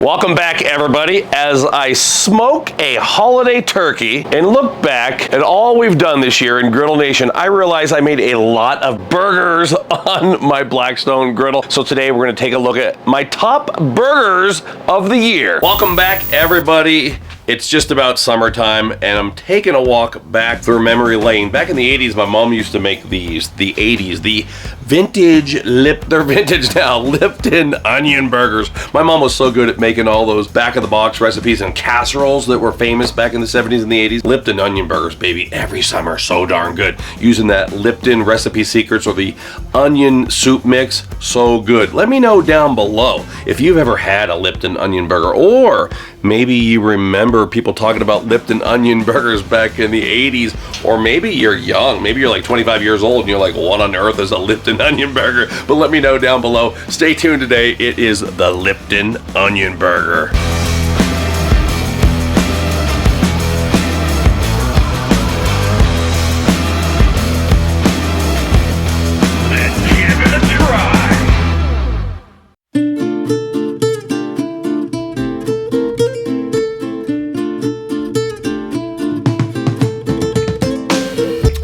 Welcome back, everybody, as I smoke a holiday turkey and look back at all we've done this year in Griddle Nation. I realize I made a lot of burgers on my Blackstone Griddle. So today we're going to take a look at my top burgers of the year. Welcome back, everybody. It's just about summertime, and I'm taking a walk back through memory lane. Back in the 80s, my mom used to make these, the vintage, they're vintage now, Lipton onion burgers. My mom was so good at making all those back-of-the-box recipes and casseroles that were famous back in the 70s and the 80s. Lipton onion burgers, baby, every summer, so darn good. Using that Lipton recipe secrets or the onion soup mix, so good. Let me know down below if you've ever had a Lipton onion burger, or maybe you remember people talking about Lipton onion burgers back in the 80s, or maybe you're young, maybe you're like 25 years old and you're like, what on earth is a Lipton onion burger? But let me know down below. Stay tuned today. It is the Lipton onion burger.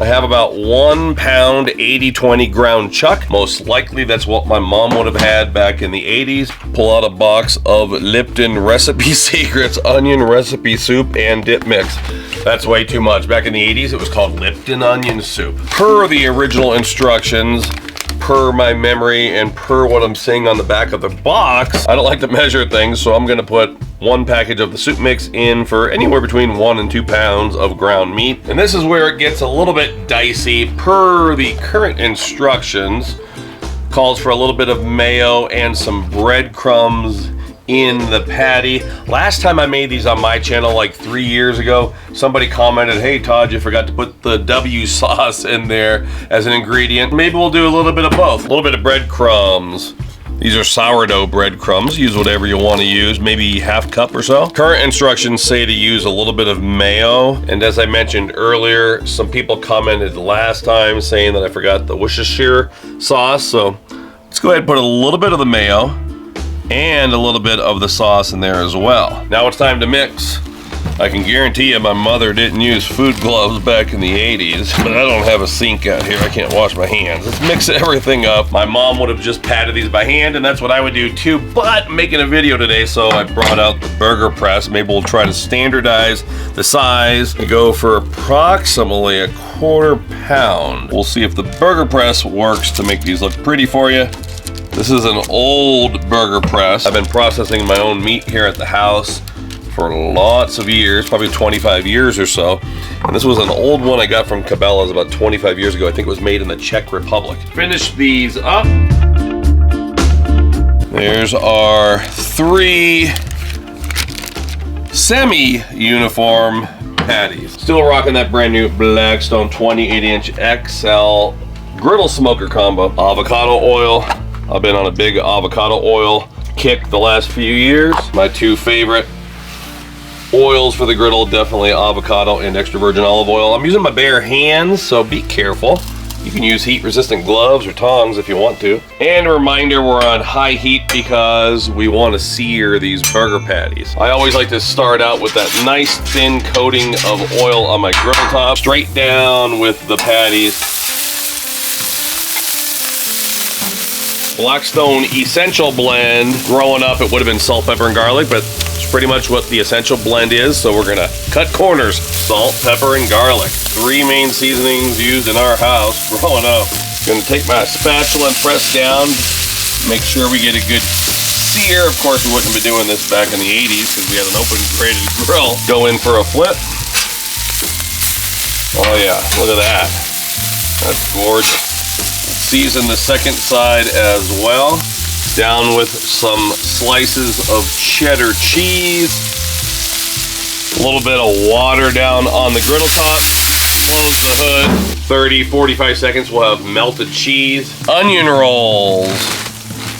I have about 1 pound 80/20 ground chuck. Most likely that's what my mom would have had back in the 80s. Pull out a box of Lipton recipe secrets, onion recipe soup and dip mix. That's way too much. Back in the 80s it was called Lipton onion soup. Per the original instructions, per my memory, and per what I'm seeing on the back of the box, I don't like to measure things, so I'm gonna put 1 package of the soup mix in for anywhere between 1 and 2 pounds of ground meat. And this is where it gets a little bit dicey. Per the current instructions, calls for a little bit of mayo and some breadcrumbs in the patty. Last time I made these on my channel like 3 years ago, somebody commented, hey Todd, you forgot to put the W sauce in there as an ingredient. Maybe we'll do a little bit of both. A little bit of breadcrumbs. These are sourdough breadcrumbs. Use whatever you want to use, maybe ½ cup or so. Current instructions say to use a little bit of mayo. And as I mentioned earlier, some people commented last time saying that I forgot the Worcestershire sauce. So let's go ahead and put a little bit of the mayo and a little bit of the sauce in there as well. Now it's time to mix. I can guarantee you my mother didn't use food gloves back in the 80s, but I don't have a sink out here. I can't wash my hands. Let's mix everything up. My mom would have just patted these by hand, and that's what I would do too, but I'm making a video today, so I brought out the burger press. Maybe we'll try to standardize the size and go for approximately 1/4 pound. We'll see if the burger press works to make these look pretty for you. This is an old burger press. I've been processing my own meat here at the house for lots of years, probably 25 years or so. And this was an old one I got from Cabela's about 25 years ago. I think it was made in the Czech Republic. Finish these up. There's our 3 semi-uniform patties. Still rocking that brand new Blackstone 28-inch XL griddle smoker combo. Avocado oil. I've been on a big avocado oil kick the last few years. My 2 favorite oils for the griddle, definitely avocado and extra virgin olive oil. I'm using my bare hands, so be careful. You can use heat-resistant gloves or tongs if you want to. And a reminder, we're on high heat because we want to sear these burger patties. I always like to start out with that nice thin coating of oil on my griddle top, straight down with the patties. Blackstone Essential Blend. Growing up, it would have been salt, pepper, and garlic, but it's pretty much what the Essential Blend is, so we're gonna cut corners. Salt, pepper, and garlic. 3 main seasonings used in our house growing up. Gonna take my spatula and press down, make sure we get a good sear. Of course, we wouldn't be doing this back in the 80s because we had an open braided grill. Go in for a flip. Oh yeah, look at that. That's gorgeous. Season the second side as well. Down with some slices of cheddar cheese. A little bit of water down on the griddle top. Close the hood. 30-45 seconds, we'll have melted cheese. Onion rolls.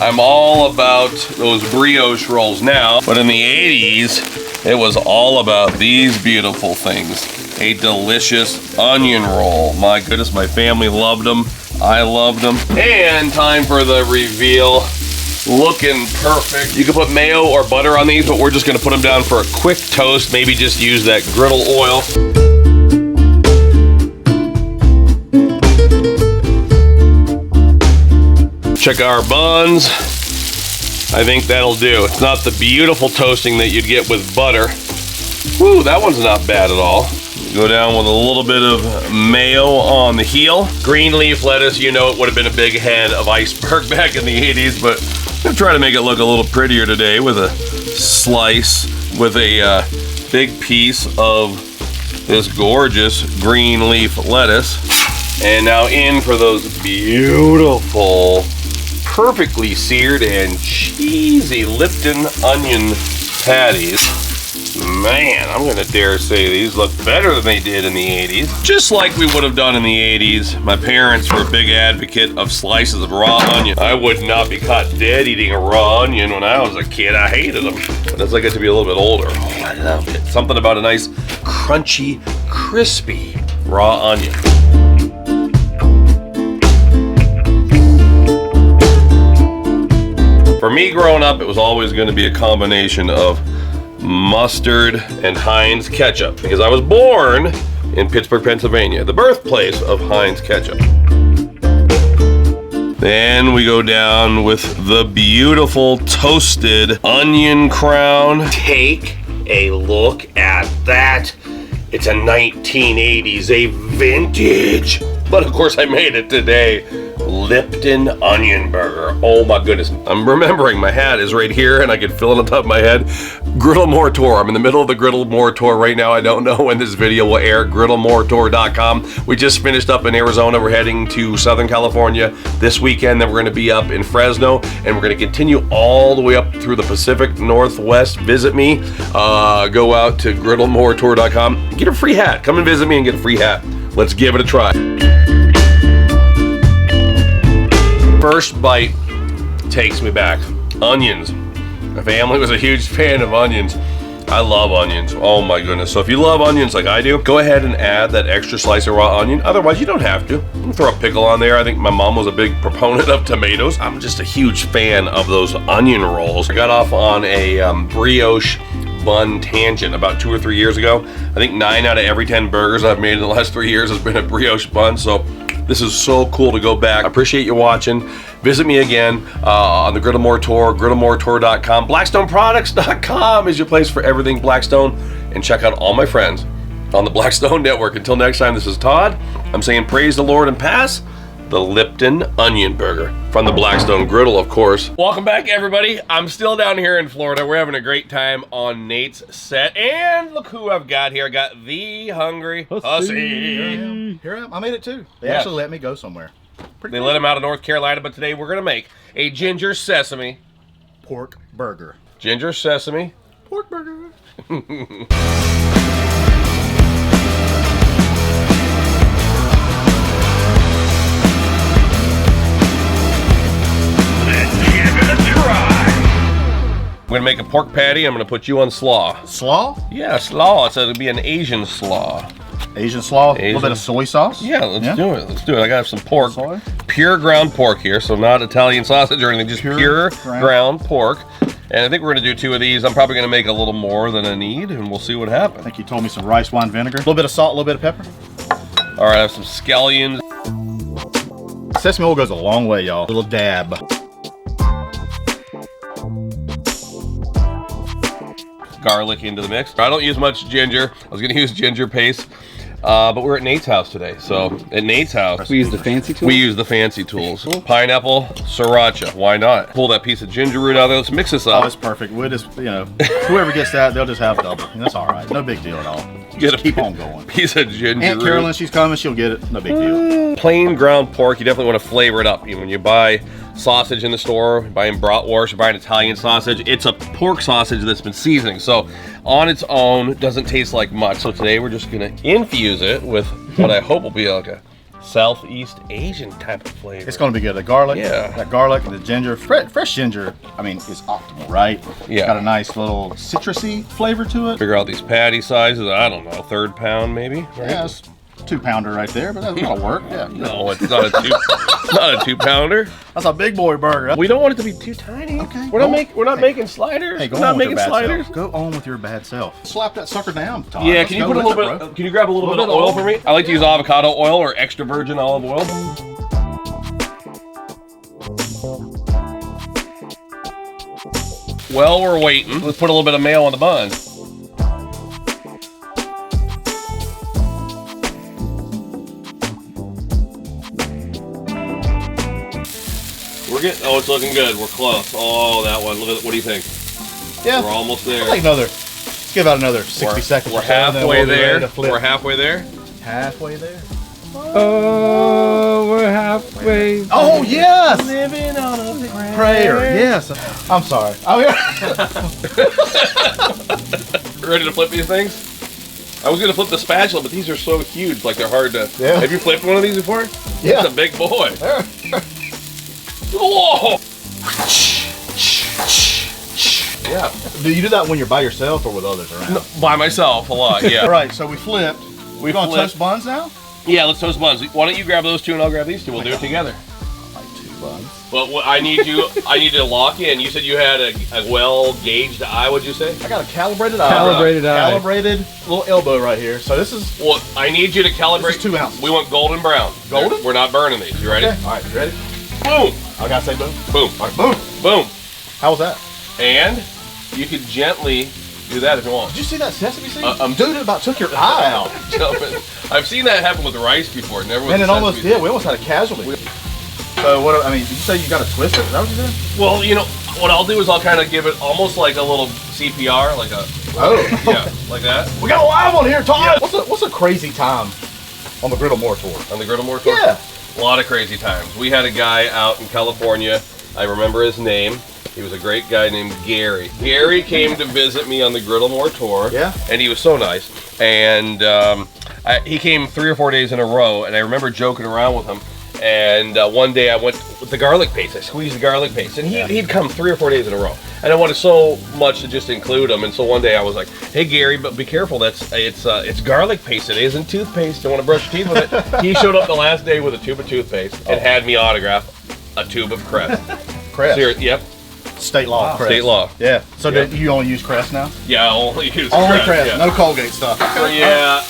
I'm all about those brioche rolls now, but in the 80s, it was all about these beautiful things. A delicious onion roll. My goodness, my family loved them. I loved them. And time for the reveal. looking perfect. You can put mayo or butter on these, but we're just gonna put them down for a quick toast. Maybe just use that griddle oil. Check our buns. I think that'll do. It's not the beautiful toasting that you'd get with butter. Woo, that one's not bad at all. Go down with a little bit of mayo on the heel. Green leaf lettuce, you know it would have been a big head of iceberg back in the 80s, but I'm gonna try to make it look a little prettier today with a slice, with a big piece of this gorgeous green leaf lettuce. And now in for those beautiful, perfectly seared and cheesy Lipton onion patties. Man, I'm gonna dare say these look better than they did in the 80s. Just like we would have done in the 80s. My parents were a big advocate of slices of raw onion. I would not be caught dead eating a raw onion when I was a kid. I hated them. But as I get to be a little bit older, oh, I love it. Something about a nice, crunchy, crispy raw onion. For me growing up, it was always going to be a combination of mustard and Heinz ketchup, because I was born in Pittsburgh, Pennsylvania, the birthplace of Heinz ketchup. Then we go down with the beautiful toasted onion crown. Take a look at that. It's a 1980s, a vintage, but of course I made it today. Lipton onion burger. Oh my goodness. I'm remembering my hat is right here and I can feel it on top of my head. Griddle More Tour. I'm in the middle of the Griddle More Tour right now. I don't know when this video will air. GriddleMoreTour.com. We just finished up in Arizona. We're heading to Southern California this weekend. Then we're going to be up in Fresno, and we're going to continue all the way up through the Pacific Northwest. Visit me. Go out to GriddleMoreTour.com. Get a free hat. Come and visit me and get a free hat. Let's give it a try. First bite takes me back. Onions. My family was a huge fan of onions. I love onions. Oh my goodness. So if you love onions like I do, go ahead and add that extra slice of raw onion. Otherwise, you don't have to. You can throw a pickle on there. I think my mom was a big proponent of tomatoes. I'm just a huge fan of those onion rolls. I got off on a brioche bun tangent about 2 or 3 years ago. I think 9 out of every 10 burgers I've made in the last 3 years has been a brioche bun. So this is so cool to go back. I appreciate you watching. Visit me again on the Griddle More Tour, GriddleMoreTour.com. BlackstoneProducts.com is your place for everything Blackstone. And check out all my friends on the Blackstone Network. Until next time, this is Todd. I'm saying praise the Lord and pass the Lipton Onion Burger from the Blackstone Griddle, of course. Welcome back, everybody. I'm still down here in Florida. We're having a great time on Nate's set. And look who I've got here. I got the hungry hussy. Here I am. I made it too. They actually let me go somewhere. They let him out of North Carolina, but today we're going to make a ginger sesame pork burger. Ginger sesame Pork burger. I'm gonna make a pork patty. I'm gonna put you on slaw. Slaw? Yeah, slaw. So it'll be an Asian slaw. Asian slaw? A little bit of soy sauce? Yeah, let's do it. Let's do it. I got some pork. Soy? Pure ground pork here, so not Italian sausage or anything, just pure ground pork. And I think we're gonna do 2 of these. I'm probably gonna make a little more than I need, and we'll see what happens. I think you told me some rice wine vinegar. A little bit of salt, a little bit of pepper. All right, I have some scallions. Sesame oil goes a long way, y'all. A little dab. Garlic into the mix. I don't use much ginger. I was gonna use ginger paste, but we're at Nate's house today. So at Nate's house, we use the fancy tools? We use the fancy tools. Pineapple, siracha, why not? Pull that piece of ginger root out there, let's mix this up. Oh, that's perfect. We'll just, whoever gets that, they'll just have double. And that's all right. No big deal at all. Just keep on going. Piece of ginger Aunt Carolyn, she's coming, she'll get it. No big deal. Plain ground pork, you definitely want to flavor it up. When you buy sausage in the store, buying bratwurst, you're buying Italian sausage, it's a pork sausage that's been seasoning. So on its own, it doesn't taste like much. So today we're just gonna infuse it with what I hope will be like a Southeast Asian type of flavor. It's gonna be good. The garlic, yeah. That garlic and the ginger, fresh ginger, I mean, is optimal, right? Yeah. It's got a nice little citrusy flavor to it. Figure out these patty sizes, I don't know, 1/3 pound maybe, right? Yes. 2-pounder right there, but that'll work. Yeah. No, it's not a it's not a 2-pounder. That's a big boy burger. We don't want it to be too tiny. Okay. We're not making sliders. Hey, we're not making sliders. Go on with your bad self. Slap that sucker down, Todd. Yeah, Let's can you go put a with little it, bit? bro. Can you grab a little bit of oil for me? I like to use avocado oil or extra virgin olive oil. While we're waiting, let's put a little bit of mayo on the bun. We're getting, oh, it's looking good. We're close. Oh, that one. Look at, what do you think? Yeah. We're almost there. Like let's give out another 60 seconds. We're halfway there. We're halfway there. Halfway there. Oh, we're halfway. Oh, yes. Living on a Prayer. Yes. I'm sorry. Oh, yeah. Ready to flip these things? I was gonna flip the spatula, but these are so huge, like they're hard to. Yeah. Have you flipped one of these before? Yeah. It's a big boy. There. Whoa! Yeah. Do you do that when you're by yourself or with others around? No, by myself a lot. Yeah. All right. So we flipped. We gonna flipped. toast buns now? Yeah. Let's toast buns. Why don't you grab those two and I'll grab these two? We'll do it together. Like 2 buns. But what I need to lock in. You said you had a well gauged eye. What'd you say? I got a calibrated eye. Calibrated eye. Calibrated little elbow right here. So this is Well, I need you to calibrate. This is 2 ounces. We want golden brown. Golden? We're not burning these. You ready? okay. All right. You ready? Boom. I gotta say boom. Boom. All right. Boom. Boom. How was that? And you can gently do that if you want. Did you see that sesame seed? Dude, It about took your eye out. I've seen that happen with rice before. Never with And it sesame almost seeds. did. We almost had a casualty. So what? I mean, did you say you got to twist it? Is that what you did? Well, you know what I'll do is I'll kind of give it almost like a little CPR, like a yeah, like that We got a live one here, Todd. Yeah. What's a crazy time on the Griddle More tour? on the Griddle More tour. Yeah. A lot of crazy times. We had a guy out in California. I remember his name. He was a great guy named Gary. Gary came to visit me on the Griddle More tour. Yeah. And he was so nice. And he came 3 or 4 days in a row, and I remember joking around with him. And one day I went with the garlic paste. I squeezed the garlic paste, and he'd come 3 or 4 days in a row. And I wanted so much to just include him. And so one day I was like, "Hey Gary, but be careful. It's garlic paste. It isn't toothpaste. You want to brush your teeth with it." He showed up the last day with a tube of toothpaste and had me autograph a tube of Crest. Crest. Yep. State law. Crest. State law. Yeah. So Yeah. do you only use Crest now? Yeah, I only use Only Crest. Yeah. No Colgate stuff. Yeah.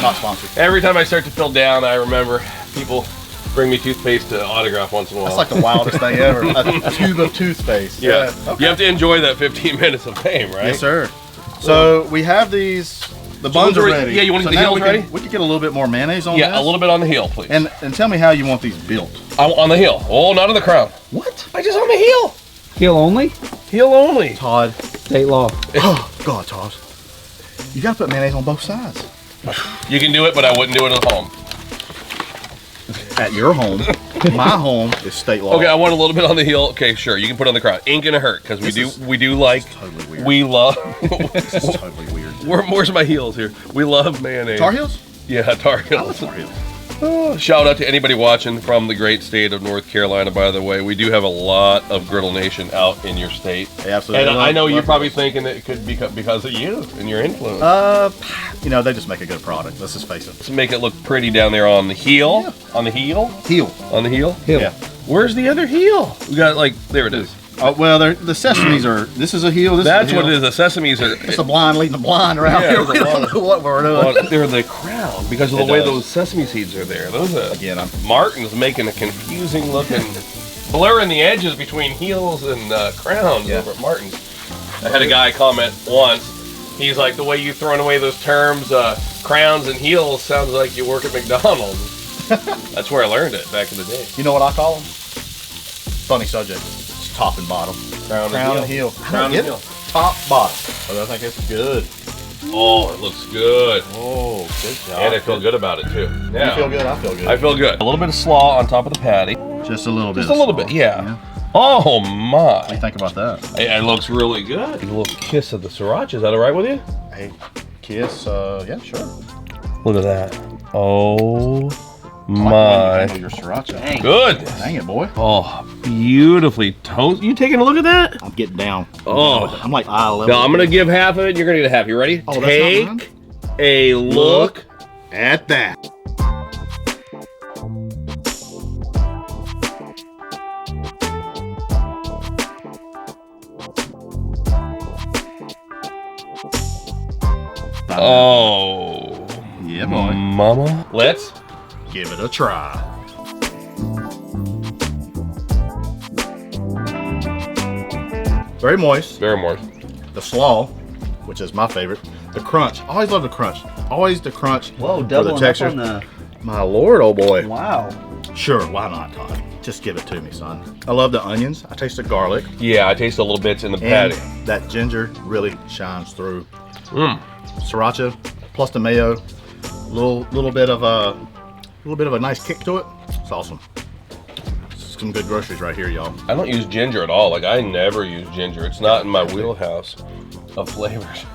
Not sponsored. Every time I start to feel down, I remember people bring me toothpaste to autograph once in a while. That's like the wildest thing ever. A tube of toothpaste. Yeah. Okay. You have to enjoy that 15 minutes of fame, right? Yes, sir. So we have these. The buns are ready. Yeah, you want so the now heels ready? We can get a little bit more mayonnaise on Yeah, this. a little bit on the heel, please. And tell me how you want these built. On the heel. Oh, not on the crown. What? I just on the heel. Heel only? Heel only. Todd. State law. Oh, God, Todd. You gotta put mayonnaise on both sides. You can do it, but I wouldn't do it at home. At your home. My home is state law. Okay, I want a little bit on the heel. Okay, sure. You can put it on the crown. Ain't gonna hurt because we do like. Totally weird. We love. This is totally weird. Where's my heels here? We love mayonnaise. Tar Heels? Yeah, Tar I Heels. love Tar Heels. Oh, shout out to anybody watching from the great state of North Carolina, by the way. We do have a lot of Griddle Nation out in your state. Yeah, absolutely. And I know you're Love probably those. thinking that it could be because of you and your influence. You know, they just make a good product. Let's just face it. Let's make it look pretty down there on the heel. Yeah. On the heel? Heel. On the heel? Heel. Yeah. Where's the other heel? We got there it is. Well, the sesames are. This is a heel. This That's is a what heel. it is. The sesames are. It's a blind leading the blind around Yeah, here. it's a We don't blind. know what we're doing. Well, they're the crown because of the It way does. those sesame seeds are there. Those are Again, Martin's making a confusing looking, blurring the edges between heels and crowns Yeah. over at Martin's. I had a guy comment once. He's like, the way you throwing away those terms, crowns and heels, sounds like you work at McDonald's. That's where I learned it back in the day. You know what I call them? Funny subject. It's top and bottom. Crown and heel. Crown and heel. Top, bottom. Oh, I think it's good. Oh, it looks good. Oh, good job. And I feel good about it too. You Yeah. feel good? I feel good. I feel good. A little bit of slaw on top of the patty. Just a little bit. Just a little bit, yeah. Oh What do my. you think about that? It looks really good. A little kiss of the sriracha. Is that all right with you? Hey, kiss. Yeah, sure. Look at that. Oh I like the way you my. handle your sriracha. Good. Dang it, boy. Oh, beautifully toast. You taking a look at that? I'm getting down. Oh. I'm like eye level. No, I'm gonna give half of it. You're gonna get half. You ready? Oh, that's not Take mine? a look. at that. time. Oh. Yeah, boy. Mama. Let's Give it a try. Very moist. Very moist. The slaw, which is my favorite. The crunch. I always love the crunch. Always the crunch. Whoa, for the doubling texture. up on the... My lord, oh boy. Wow. Sure, why not, Todd? Just give it to me, son. I love the onions. I taste the garlic. Yeah, I taste a little bits in the And patty. that ginger really shines through. Mm. Sriracha plus the mayo. Little bit of a nice kick to it. It's awesome. Some good groceries right here, y'all. I don't use ginger at all. Like, I never use ginger. It's not in my wheelhouse of flavors.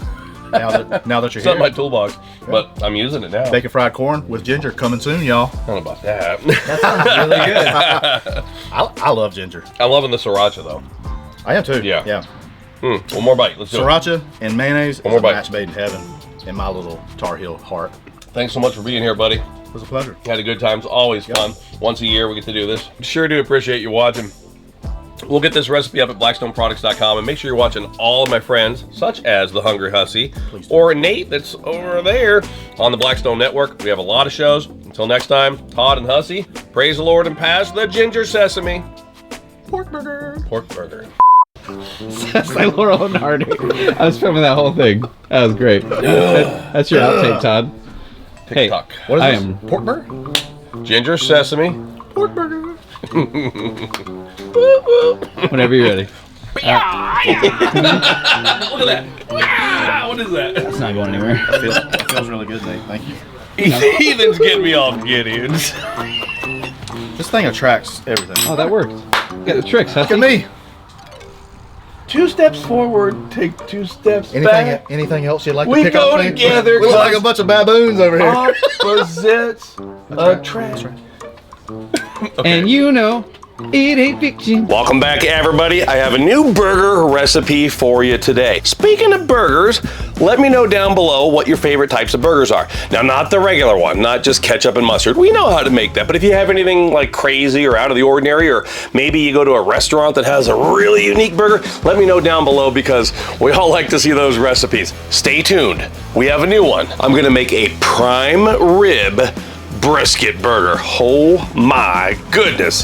Now that you're It's not here. my toolbox, but I'm using it now. Bacon fried corn with ginger coming soon, y'all. I don't know about that. That sounds really good. I love ginger. I'm loving the sriracha, though. I am too. Yeah. Yeah. One more bite. Let's do it. Sriracha and mayonnaise is One more a bite. match made in heaven in my little Tar Heel heart. Thanks so much for being here, buddy. It was a pleasure. Had a good time. It's always fun. Once a year, we get to do this. Sure do appreciate you watching. We'll get this recipe up at blackstoneproducts.com, and make sure you're watching all of my friends, such as the Hungry Hussy, or Nate that's over there on the Blackstone Network. We have a lot of shows. Until next time, Todd and Hussy, praise the Lord and pass the ginger sesame. Pork burger. Pork burger. That's like Laurel and Hardy. I was filming that whole thing. That was great. That's your outtake, Todd. Hey, TikTok. What is I this? am. Pork burger? Ginger sesame. Pork burger. Whenever you're ready. Look at that. What is that? It's not going anywhere. That feels really good, Nate. Thank you. Heathen's getting me off Gideons. This thing attracts everything. Oh, that worked. You got the tricks, huh? Look at me. 2 steps forward, take 2 steps back. Anything else you'd like We to pick go up? Nate? together, We look like a cause- bunch of baboons over here. Opposites attract. And you know, it ain't fiction. Welcome back, everybody. I have a new burger recipe for you today. Speaking of burgers, let me know down below what your favorite types of burgers are. Now, not the regular one, not just ketchup and mustard. We know how to make that, but if you have anything like crazy or out of the ordinary, or maybe you go to a restaurant that has a really unique burger, let me know down below, because we all like to see those recipes. Stay tuned. We have a new one. I'm gonna make a prime rib brisket burger. Oh my goodness.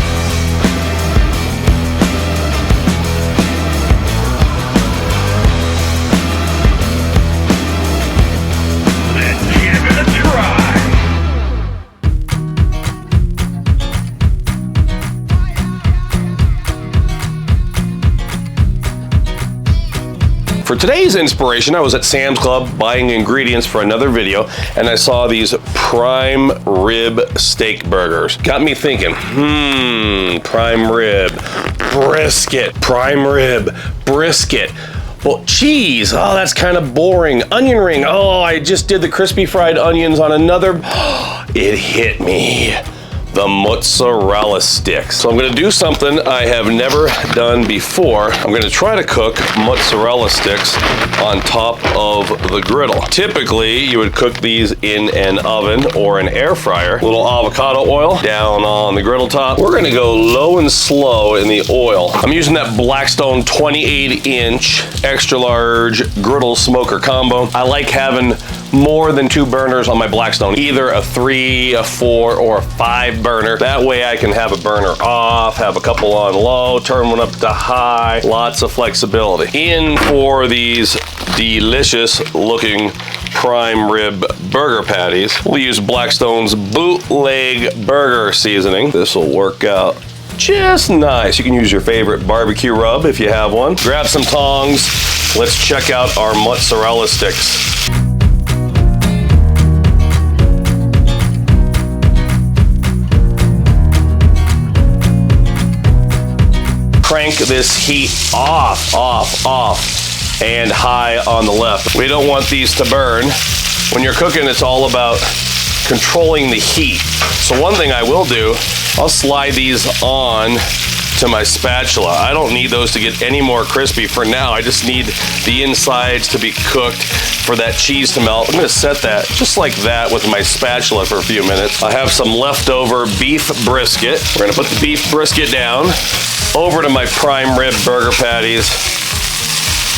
For today's inspiration, I was at Sam's Club buying ingredients for another video, and I saw these prime rib steak burgers. Got me thinking, prime rib, brisket, prime rib, brisket. Well, cheese, oh, that's kind of boring. Onion ring, oh, I just did the crispy fried onions on another. It hit me. The mozzarella sticks. So I'm gonna do something I have never done before. I'm gonna try to cook mozzarella sticks on top of the griddle. Typically, you would cook these in an oven or an air fryer. A little avocado oil down on the griddle top. We're gonna go low and slow in the oil. I'm using that Blackstone 28-inch extra large griddle smoker combo. I like having more than 2 burners on my Blackstone, either a 3, a 4, or a 5 burner. That way I can have a burner off, have a couple on low, turn one up to high, lots of flexibility. In for these delicious looking prime rib burger patties, we'll use Blackstone's bootleg burger seasoning. This will work out just nice. You can use your favorite barbecue rub if you have one. Grab some tongs. Let's check out our mozzarella sticks. Crank this heat off, and high on the left. We don't want these to burn. When you're cooking, it's all about controlling the heat. So one thing I will do, I'll slide these on to my spatula. I don't need those to get any more crispy for now. I just need the insides to be cooked for that cheese to melt. I'm gonna set that just like that with my spatula for a few minutes. I have some leftover beef brisket. We're gonna put the beef brisket down over to my prime rib burger patties.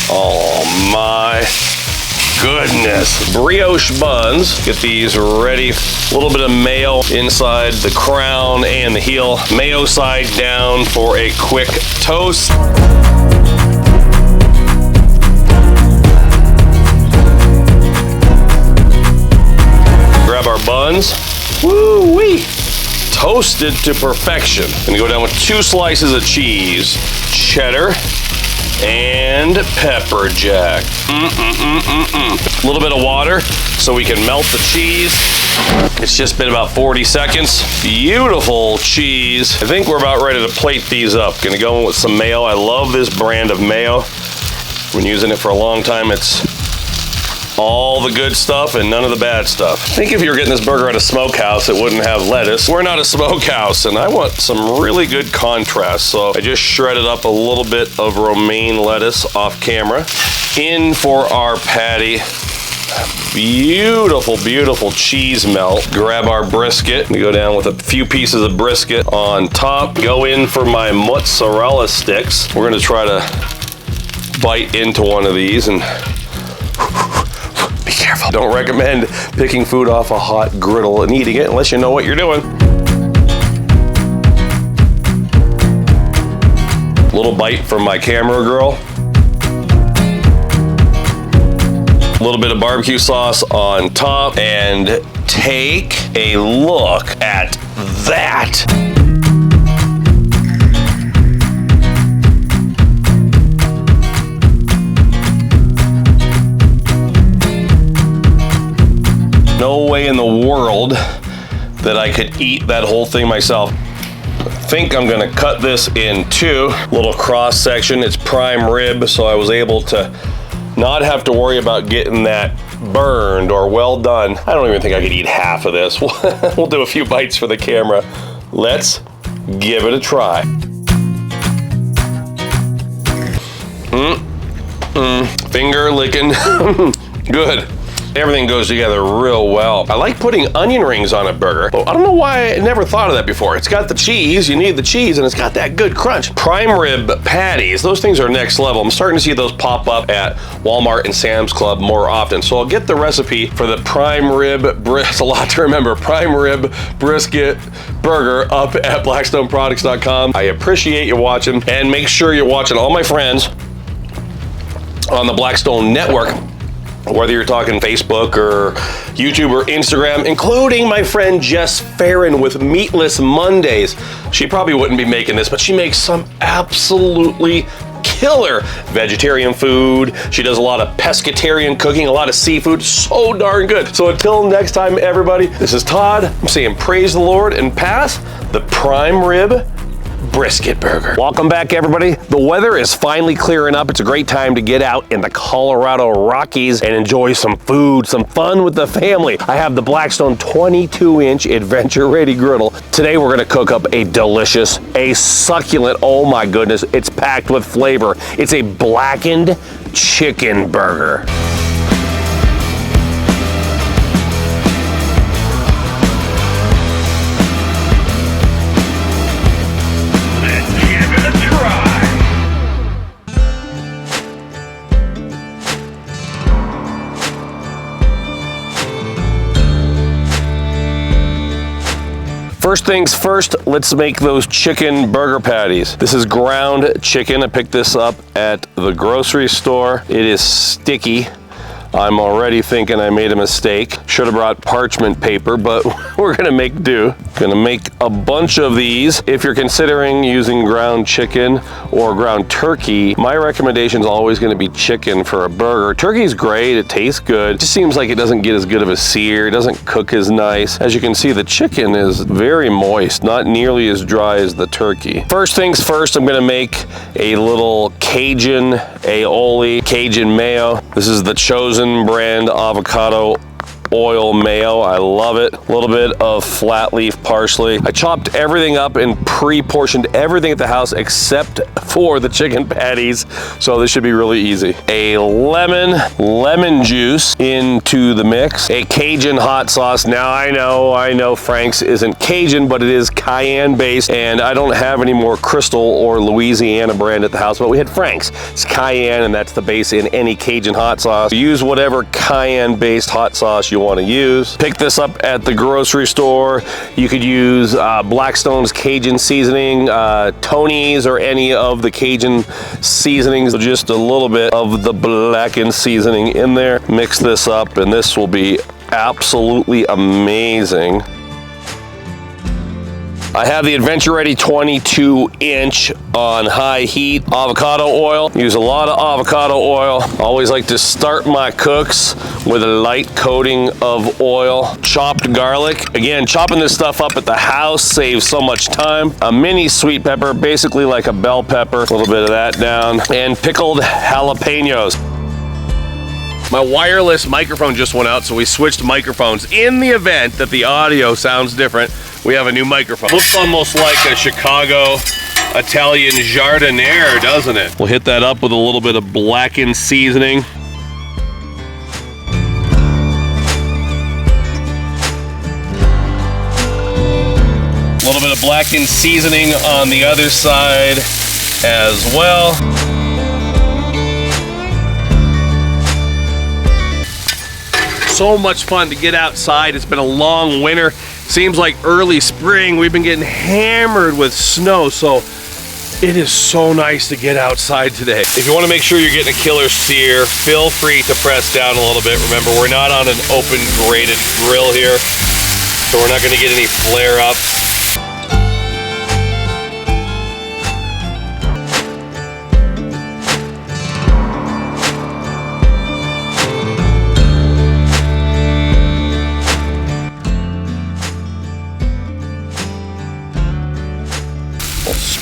Oh my goodness. Brioche buns. Get these ready. A little bit of mayo inside the crown and the heel. Mayo side down for a quick toast. Grab our buns. Woo-wee! Toasted to perfection. Gonna go down with 2 slices of cheese. Cheddar and pepper jack. A little bit of water so we can melt the cheese. It's just been about 40 seconds. Beautiful cheese. I think we're about ready to plate these up. Gonna go in with some mayo. I love this brand of mayo. Been using it for a long time. It's all the good stuff and none of the bad stuff. I think if you were getting this burger at a smokehouse, it wouldn't have lettuce. We're not a smokehouse, and I want some really good contrast, so I just shredded up a little bit of romaine lettuce off camera. In for our patty. Beautiful, beautiful cheese melt. Grab our brisket. We go down with a few pieces of brisket on top. Go in for my mozzarella sticks. We're gonna try to bite into one of these and be careful. Don't recommend picking food off a hot griddle and eating it unless you know what you're doing. Little bite from my camera girl. A little bit of barbecue sauce on top, and take a look at that. No way in the world that I could eat that whole thing myself. I think I'm gonna cut this in 2. Little cross section. It's prime rib, so I was able to not have to worry about getting that burned or well done. I don't even think I could eat half of this. We'll do a few bites for the camera. Let's give it a try. Finger licking. Good. Everything goes together real well. I like putting onion rings on a burger, but I don't know why I never thought of that before. It's got the cheese, you need the cheese, and it's got that good crunch. Prime rib patties, those things are next level. I'm starting to see those pop up at Walmart and Sam's Club more often. So I'll get the recipe for the prime rib, it's a lot to remember, prime rib brisket burger up at blackstoneproducts.com. I appreciate you watching, and make sure you're watching all my friends on the Blackstone Network, whether you're talking Facebook or YouTube or Instagram, including my friend Jess Farron with Meatless Mondays. She probably wouldn't be making this, but she makes some absolutely killer vegetarian food. She does a lot of pescatarian cooking, a lot of seafood, so darn good. So until next time, everybody, this is Todd. I'm saying praise the Lord and pass the prime rib brisket burger. Welcome back, everybody. The weather is finally clearing up. It's a great time to get out in the Colorado Rockies and enjoy some food, some fun with the family. I have the Blackstone 22-inch Adventure Ready Griddle. Today we're gonna cook up a delicious, a succulent, oh my goodness, it's packed with flavor. It's a blackened chicken burger. First things first, let's make those chicken burger patties. This is ground chicken. I picked this up at the grocery store. It is sticky. I'm already thinking I made a mistake. Should have brought parchment paper, but we're gonna make do. Gonna make a bunch of these. If you're considering using ground chicken or ground turkey, my recommendation is always gonna be chicken for a burger. Turkey's great, it tastes good. It just seems like it doesn't get as good of a sear, it doesn't cook as nice. As you can see, the chicken is very moist, not nearly as dry as the turkey. First things first, I'm gonna make a little Cajun aioli, Cajun mayo. This is the Chosen brand avocado oil mayo. I love it. A little bit of flat leaf parsley. I chopped everything up and pre-portioned everything at the house except for the chicken patties. So this should be really easy. A lemon juice into the mix. A Cajun hot sauce. Now I know Frank's isn't Cajun, but it is cayenne based, and I don't have any more Crystal or Louisiana brand at the house, but we had Frank's. It's cayenne, and that's the base in any Cajun hot sauce. Use whatever cayenne based hot sauce you want to use. Pick this up at the grocery store. You could use Blackstone's Cajun seasoning, Tony's, or any of the Cajun seasonings. Just a little bit of the Blackened seasoning in there. Mix this up, and this will be absolutely amazing. I have the Adventure Ready 22-inch on high heat. Avocado oil. Use a lot of avocado oil. Always like to start my cooks with a light coating of oil. Chopped garlic. Again, chopping this stuff up at the house saves so much time. A mini sweet pepper, basically like a bell pepper. A little bit of that down. And pickled jalapenos. My wireless microphone just went out, so we switched microphones. In the event that the audio sounds different, we have a new microphone. Looks almost like a Chicago Italian jardiniere, doesn't it? We'll hit that up with a little bit of Blackened seasoning. A little bit of Blackened seasoning on the other side as well. So much fun to get outside. It's been a long winter. Seems like early spring. We've been getting hammered with snow, so it is so nice to get outside today. If you want to make sure you're getting a killer sear, feel free to press down a little bit. Remember, we're not on an open grated grill here, so we're not going to get any flare-ups.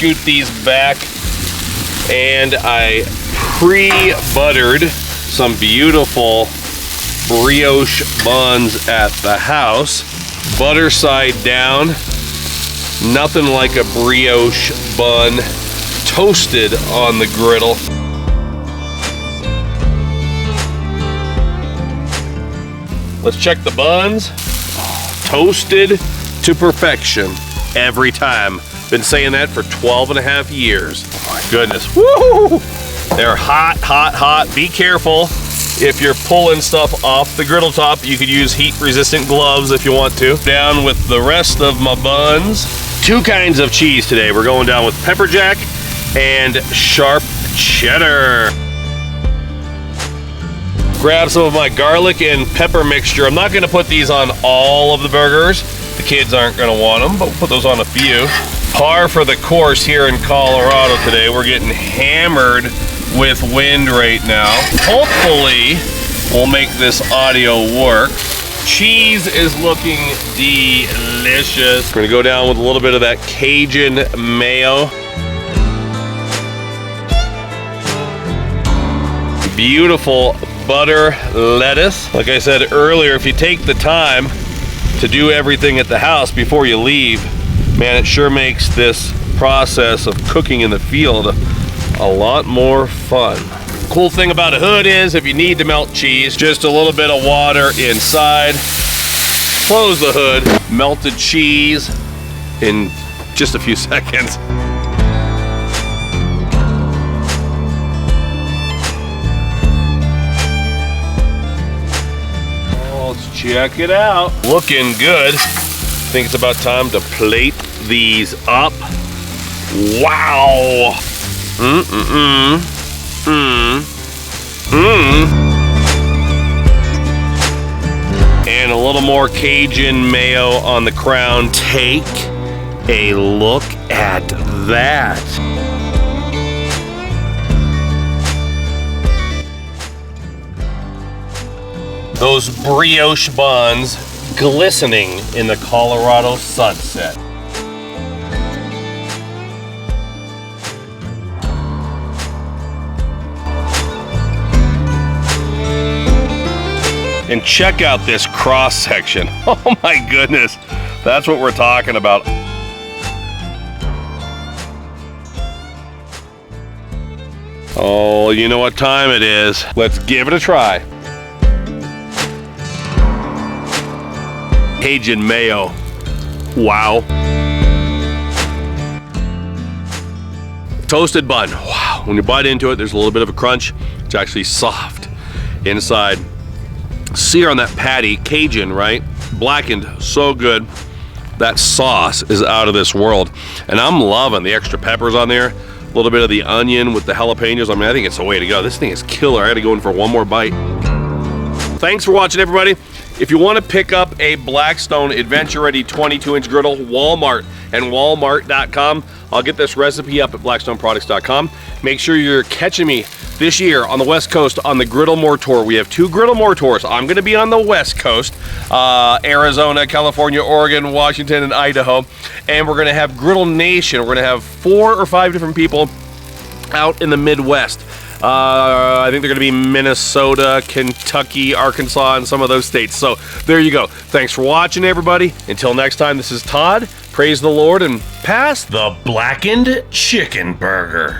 Scoot these back, and I pre-buttered some beautiful brioche buns at the house. Butter side down. Nothing like a brioche bun toasted on the griddle. Let's check the buns. Toasted to perfection every time. Been saying that for 12 and a half years. Oh my goodness. Woo! They're hot, hot, hot. Be careful if you're pulling stuff off the griddle top. You could use heat-resistant gloves if you want to. Down with the rest of my buns. Two kinds of cheese today. We're going down with pepper jack and sharp cheddar. Grab some of my garlic and pepper mixture. I'm not going to put these on all of the burgers. The kids aren't going to want them, but we'll put those on a few. Par for the course here in Colorado today. We're getting hammered with wind right now. Hopefully, we'll make this audio work. Cheese is looking delicious. We're gonna go down with a little bit of that Cajun mayo. Beautiful butter lettuce. Like I said earlier, if you take the time to do everything at the house before you leave, man, it sure makes this process of cooking in the field a lot more fun. Cool thing about a hood is if you need to melt cheese, just a little bit of water inside, close the hood, melted cheese in just a few seconds. Let's check it out. Looking good. I think it's about time to plate these up. Wow. And a little more Cajun mayo on the crown. Take a look at that. Those brioche buns glistening in the Colorado sunset. And check out this cross section. Oh my goodness. That's what we're talking about. Oh, you know what time it is. Let's give it a try. Cajun mayo. Wow. Toasted bun. Wow. When you bite into it, there's a little bit of a crunch. It's actually soft inside. Sear on that patty, Cajun, right? Blackened, so good. That sauce is out of this world. And I'm loving the extra peppers on there. A little bit of the onion with the jalapenos. I mean, I think it's the way to go. This thing is killer. I gotta go in for one more bite. Thanks for watching, everybody. If you want to pick up a Blackstone Adventure Ready 22-inch griddle, Walmart and walmart.com. I'll get this recipe up at blackstoneproducts.com. Make sure you're catching me this year on the West Coast on the Griddle More Tour. We have 2 Griddle More Tours. I'm going to be on the West Coast, Arizona, California, Oregon, Washington, and Idaho. And we're going to have Griddle Nation. We're going to have 4 or 5 different people out in the Midwest. I think they're going to be Minnesota, Kentucky, Arkansas, and some of those states. So there you go. Thanks for watching, everybody. Until next time, this is Todd. Praise the Lord and pass the Blackened Chicken Burger.